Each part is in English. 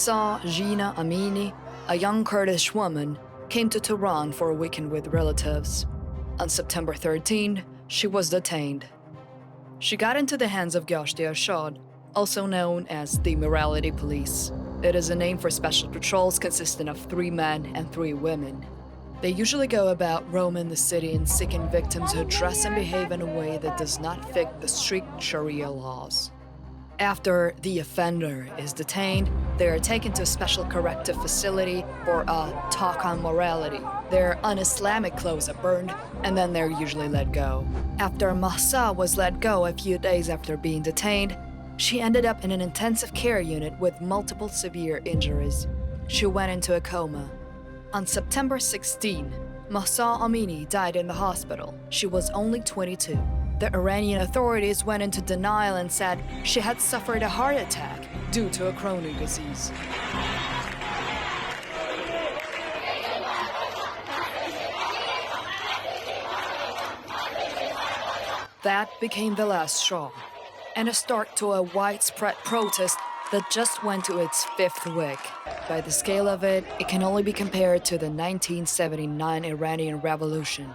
Mahsa Amini, a young Kurdish woman, came to Tehran for a weekend with relatives. On September 13, she was detained. She got into the hands of Gashti Arshad, also known as the Morality Police. It is a name for special patrols consisting of 3 men and 3 women. They usually go about roaming the city and seeking victims who dress and behave in a way that does not fit the strict sharia laws. After the offender is detained, they are taken to a special corrective facility for a talk on morality. Their un-Islamic clothes are burned, and then they're usually let go. After Mahsa was let go a few days after being detained, she ended up in an intensive care unit with multiple severe injuries. She went into a coma. On September 16, Mahsa Amini died in the hospital. She was only 22. The Iranian authorities went into denial and said she had suffered a heart attack due to a chronic disease. That became the last straw, and a start to a widespread protest that just went to its 5th week. By the scale of it, it can only be compared to the 1979 Iranian Revolution.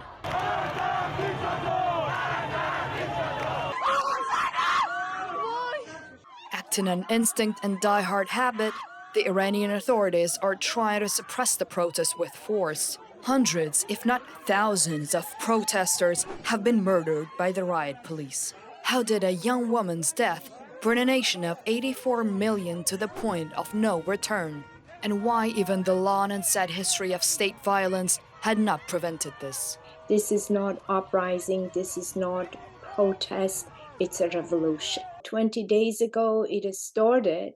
Acting on instinct and die-hard habit, the Iranian authorities are trying to suppress the protests with force. Hundreds, if not thousands, of protesters have been murdered by the riot police. How did a young woman's death bring a nation of 84 million to the point of no return? And why even the long and sad history of state violence had not prevented this? This is not uprising, this is not protest, it's a revolution. 20 days ago, it started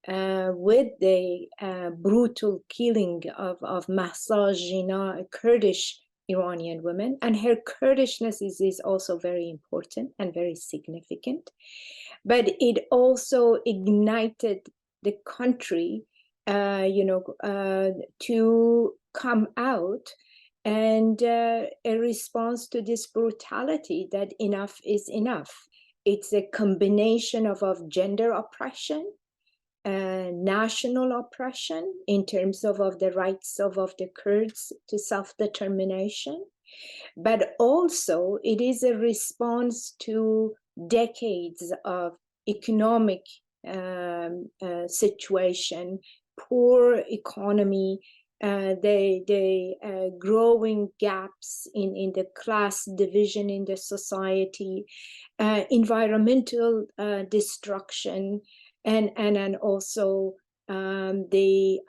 with the brutal killing of Mahsa Amini, a Kurdish Iranian woman. And her Kurdishness is also very important and very significant. But it also ignited the country, to come out and a response to this brutality that enough is enough. It's a combination of gender oppression, national oppression in terms of the rights of the Kurds to self-determination, but also it is a response to decades of economic situation, poor economy, the growing gaps in the class division in the society, environmental destruction, and also the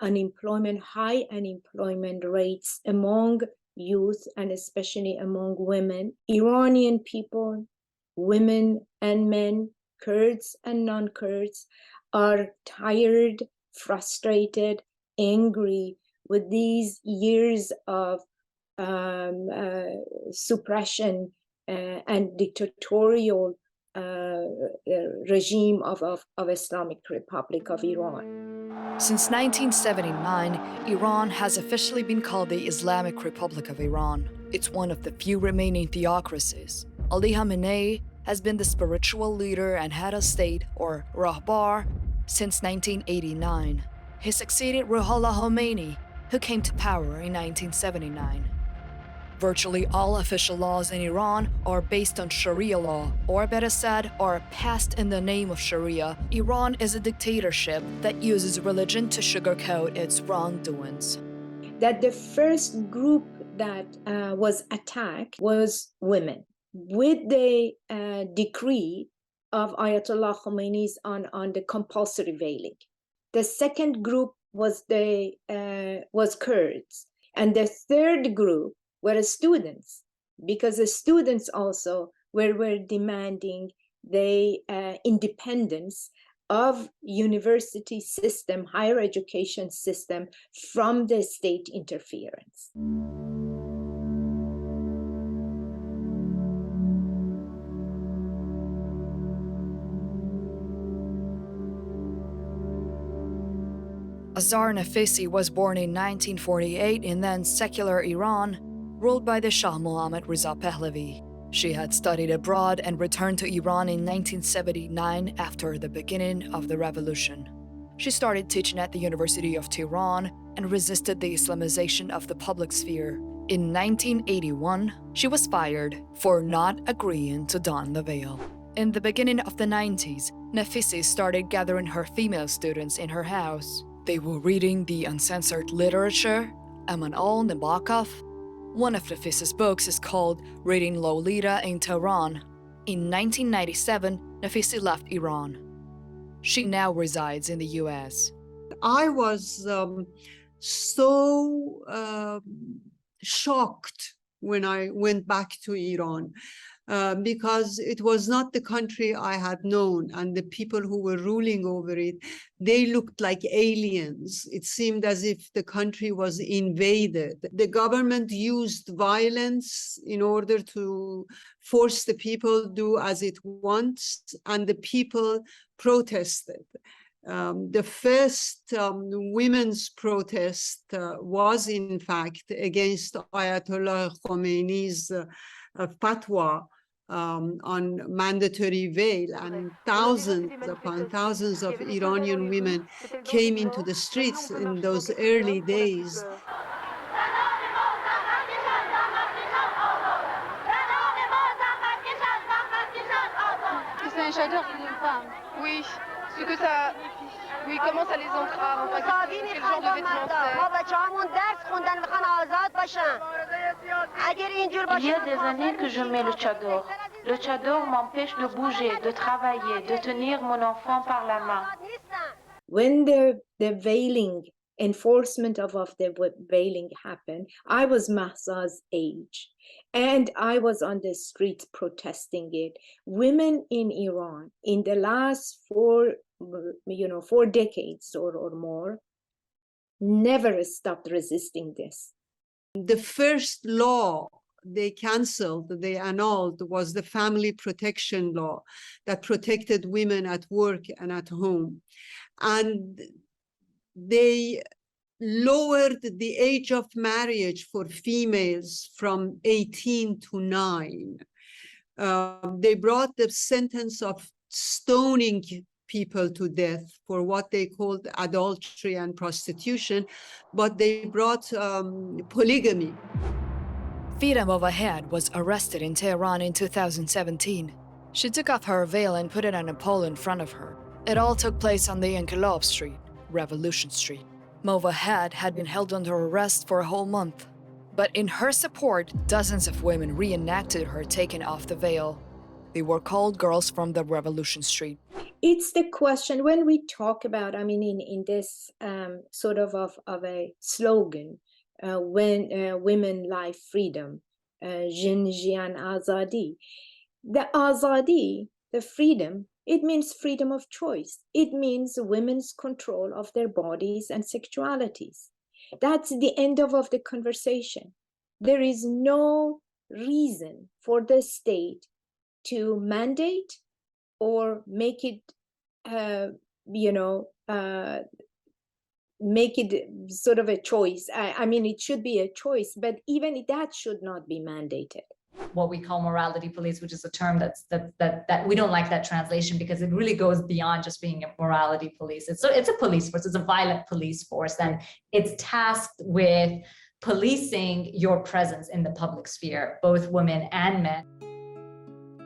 high unemployment rates among youth and especially among women. Iranian people, women and men, Kurds and non-Kurds, are tired, frustrated, angry with these years of suppression and dictatorial regime of Islamic Republic of Iran. Since 1979, Iran has officially been called the Islamic Republic of Iran. It's one of the few remaining theocracies. Ali Khamenei has been the spiritual leader and head of state, or Rahbar, since 1989. He succeeded Ruhollah Khomeini, who came to power in 1979. Virtually all official laws in Iran are based on Sharia law, or better said, are passed in the name of Sharia. Iran is a dictatorship that uses religion to sugarcoat its wrongdoings. That the first group that was attacked was women. With the decree of Ayatollah Khomeini's on the compulsory veiling. The second group was Kurds, and the third group were students, because the students also were demanding the independence of university system, higher education system from the state interference. Azar Nafisi was born in 1948 in then secular Iran, ruled by the Shah Mohammad Reza Pahlavi. She had studied abroad and returned to Iran in 1979 after the beginning of the revolution. She started teaching at the University of Tehran and resisted the Islamization of the public sphere. In 1981, she was fired for not agreeing to don the veil. In the beginning of the 90s, Nafisi started gathering her female students in her house. They were reading the uncensored literature, Aman al-Nabokov. One of Nafisi's books is called Reading Lolita in Tehran. In 1997, Nafisi left Iran. She now resides in the US. I was so shocked when I went back to Iran because it was not the country I had known, and the people who were ruling over it, they looked like aliens. It seemed as if the country was invaded. The government used violence in order to force the people to do as it wants, and the people protested. The first women's protest was, in fact, against Ayatollah Khomeini's fatwa on mandatory veil, and thousands upon thousands of Iranian women came into the streets in those early days. C'est un shadow pour une femme. Oui, ce que ça... Oui, comment ça les entrave, enfin, quel genre de vêtements Il y a des années que je mets le tchador. Le tchador m'empêche de bouger, de travailler, de tenir mon enfant par la main. When the veiling, enforcement of the veiling happened, I was Mahsa's age, and I was on the streets protesting it. Women in Iran in the last 4 decades or more never stopped resisting this. The first law they canceled, they annulled, was the family protection law that protected women at work and at home. And they lowered the age of marriage for females from 18 to 9. They brought the sentence of stoning people to death for what they called adultery and prostitution, but they brought polygamy. Fida Movahed was arrested in Tehran in 2017. She took off her veil and put it on a pole in front of her. It all took place on the Inqilab Street, Revolution Street. Movahed had been held under arrest for a whole month. But in her support, dozens of women reenacted her taking off the veil. They were called Girls from the Revolution Street. It's the question when we talk about, I mean, in this sort of a slogan, when women, life, freedom, Jin Jian Azadi. The Azadi, the freedom, it means freedom of choice. It means women's control of their bodies and sexualities. That's the end of the conversation. There is no reason for the state to mandate or make it, make it sort of a choice. I mean, it should be a choice, but even that should not be mandated. What we call morality police, which is a term that we don't like that translation because it really goes beyond just being a morality police. It's a police force. It's a violent police force, and it's tasked with policing your presence in the public sphere, both women and men.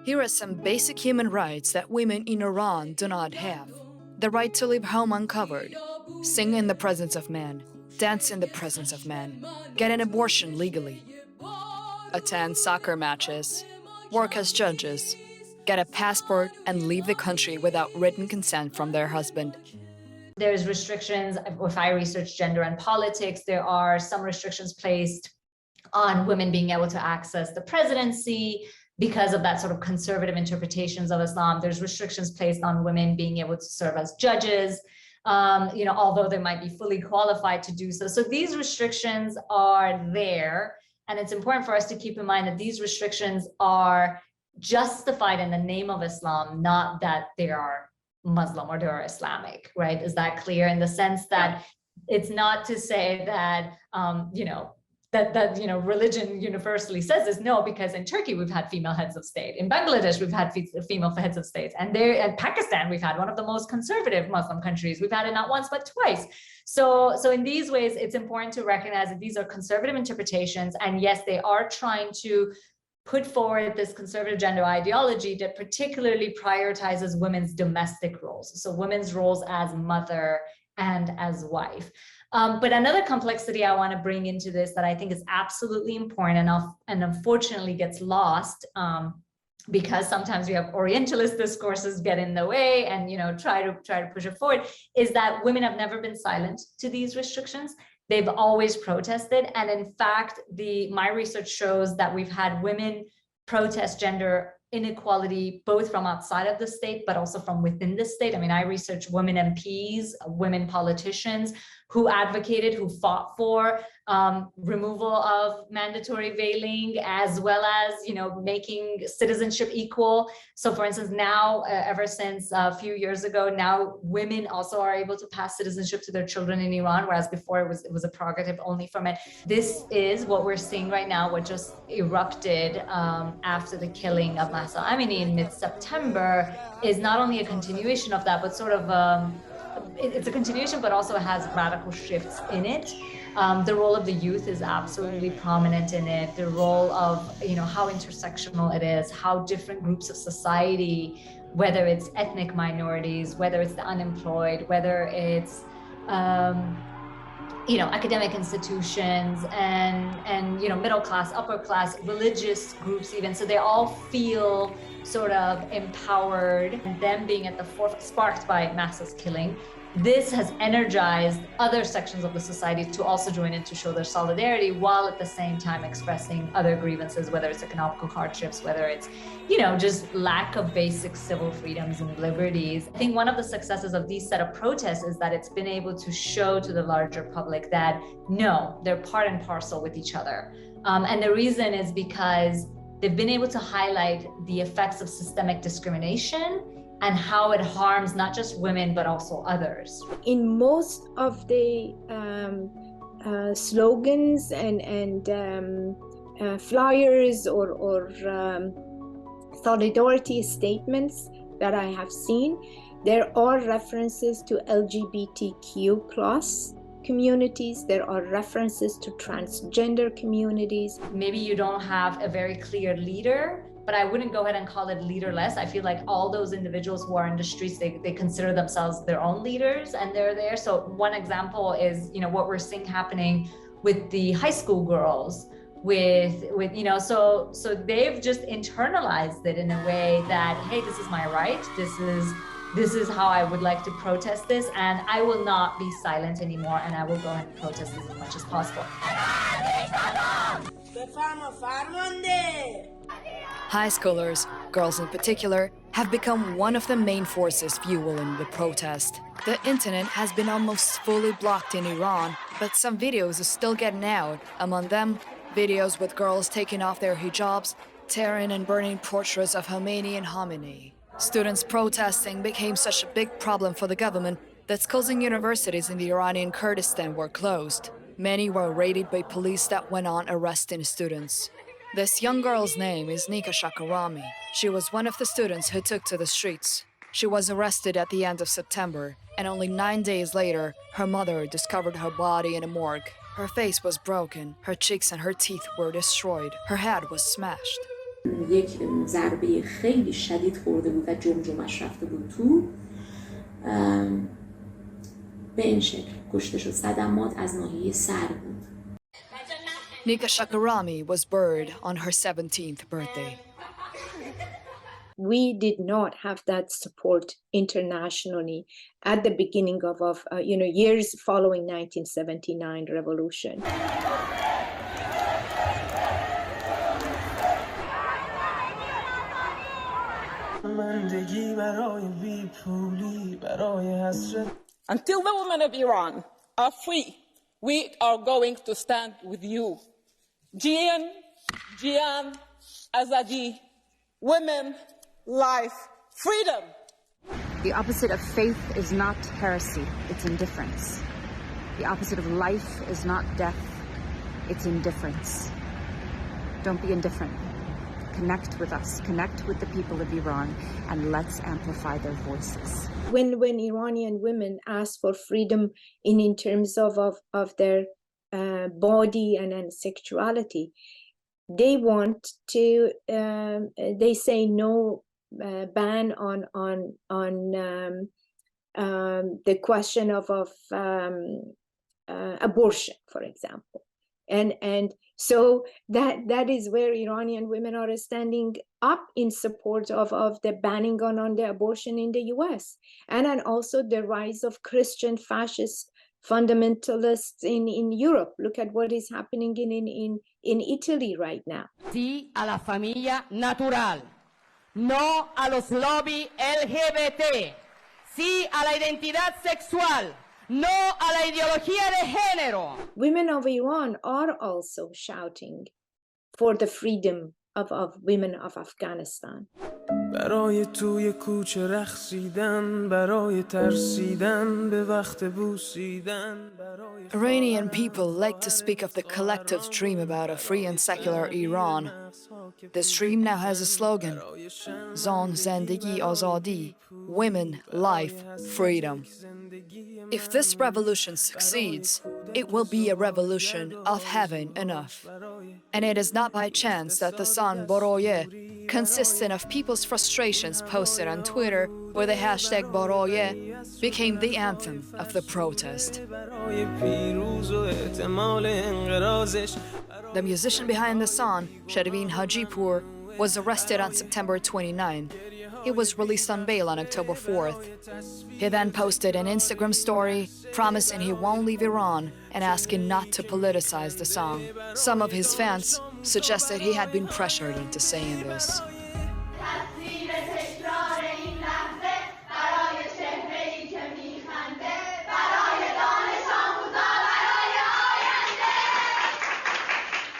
Here are some basic human rights that women in Iran do not have. The right to leave home uncovered, sing in the presence of men, dance in the presence of men, get an abortion legally, attend soccer matches, work as judges, get a passport, and leave the country without written consent from their husband. There's restrictions. If I research gender and politics, there are some restrictions placed on women being able to access the presidency because of that sort of conservative interpretations of Islam. There's restrictions placed on women being able to serve as judges, although they might be fully qualified to do so. So these restrictions are there. And it's important for us to keep in mind that these restrictions are justified in the name of Islam, not that they are Muslim or they are Islamic, right? Is that clear? In the sense that it's not to say that, that religion universally says this. No, because in Turkey we've had female heads of state, in Bangladesh we've had female heads of state, and there in Pakistan we've had one of the most conservative Muslim countries. We've had it not once but twice. So in these ways, it's important to recognize that these are conservative interpretations, and yes, they are trying to put forward this conservative gender ideology that particularly prioritizes women's domestic roles, so women's roles as mother and as wife. But another complexity I want to bring into this that I think is absolutely important and unfortunately gets lost, because sometimes we have Orientalist discourses get in the way and try to push it forward, is that women have never been silent to these restrictions. They've always protested, and in fact, my research shows that we've had women protest gender inequality both from outside of the state but also from within the state. I mean, I research women MPs, women politicians who advocated, who fought for removal of mandatory veiling, as well as making citizenship equal. So for instance, now ever since a few years ago, now women also are able to pass citizenship to their children in Iran, whereas before it was a prerogative only for men. This is what we're seeing right now, what just erupted after the killing of Mahsa Amini in mid-September, is not only a continuation of that, but sort of it's a continuation, but also has radical shifts in it. The role of the youth is absolutely prominent in it. The role of, how intersectional it is, how different groups of society, whether it's ethnic minorities, whether it's the unemployed, whether it's, academic institutions and middle class, upper class, religious groups even. So they all feel sort of empowered, and them being at the forefront, sparked by Mahsa's killing. This has energized other sections of the society to also join in to show their solidarity, while at the same time expressing other grievances, whether it's economical hardships, whether it's, just lack of basic civil freedoms and liberties. I think one of the successes of these set of protests is that it's been able to show to the larger public that no, they're part and parcel with each other. And the reason is because they've been able to highlight the effects of systemic discrimination and how it harms not just women, but also others. In most of the slogans and flyers or solidarity statements that I have seen, there are references to LGBTQ plus communities. There are references to transgender communities. Maybe you don't have a very clear leader, but I wouldn't go ahead and call it leaderless. I feel like all those individuals who are in the streets, they consider themselves their own leaders, and they're there. So one example is, what we're seeing happening with the high school girls, so they've just internalized it in a way that, hey, this is my right. This is how I would like to protest this, and I will not be silent anymore, and I will go ahead and protest this as much as possible. High schoolers, girls in particular, have become one of the main forces fueling the protest. The internet has been almost fully blocked in Iran, but some videos are still getting out. Among them, videos with girls taking off their hijabs, tearing and burning portraits of Khomeini and Amini. Students protesting became such a big problem for the government that schools and universities in the Iranian Kurdistan were closed. Many were raided by police that went on arresting students. This young girl's name is Nika Shakarami. She was one of the students who took to the streets. She was arrested at the end of September, and only 9 days later, her mother discovered her body in a morgue. Her face was broken, her cheeks and her teeth were destroyed, her head was smashed. یک ضربه خیلی شدید خورده بود و جمجمش رفته بود تو، به این شکل کشته شد. صدمات از ناحیه سر بود. Nika Shakarami was buried on her 17th birthday. We did not have that support internationally at the beginning of years following 1979 revolution. Until the women of Iran are free, we are going to stand with you. Jian, Azadi, women, life, freedom. The opposite of faith is not heresy, it's indifference. The opposite of life is not death, it's indifference. Don't be indifferent. Connect with us, connect with the people of Iran, and let's amplify their voices. When Iranian women ask for freedom in terms of their body and sexuality, they want to, they say no ban on the question of abortion, for example. And so that is where Iranian women are standing up in support of the banning on the abortion in the US, and also the rise of Christian fascist fundamentalists in Europe. Look at what is happening in Italy right now. Sí a la familia natural, no a los lobby LGBT, sí a la identidad sexual, no a la ideología de género. Women of Iran are also shouting for the freedom of women of Afghanistan. برای توی کوچه رقصیدن برای ترسیدن به وقت بوسیدن. Iranian people like to speak of the collective dream about a free and secular Iran. This dream now has a slogan: Zan, Zendegi, Azadi, women, life, freedom. If this revolution succeeds, it will be a revolution of having enough. And it is not by chance that the song Boroye, consisting of people's frustrations posted on Twitter with the hashtag Boroye, became the anthem of the protest. The musician behind the song, Shervin Hajipur, was arrested on September 29. He was released on bail on October 4th. He then posted an Instagram story promising he won't leave Iran and asking not to politicize the song. Some of his fans suggested he had been pressured into saying this.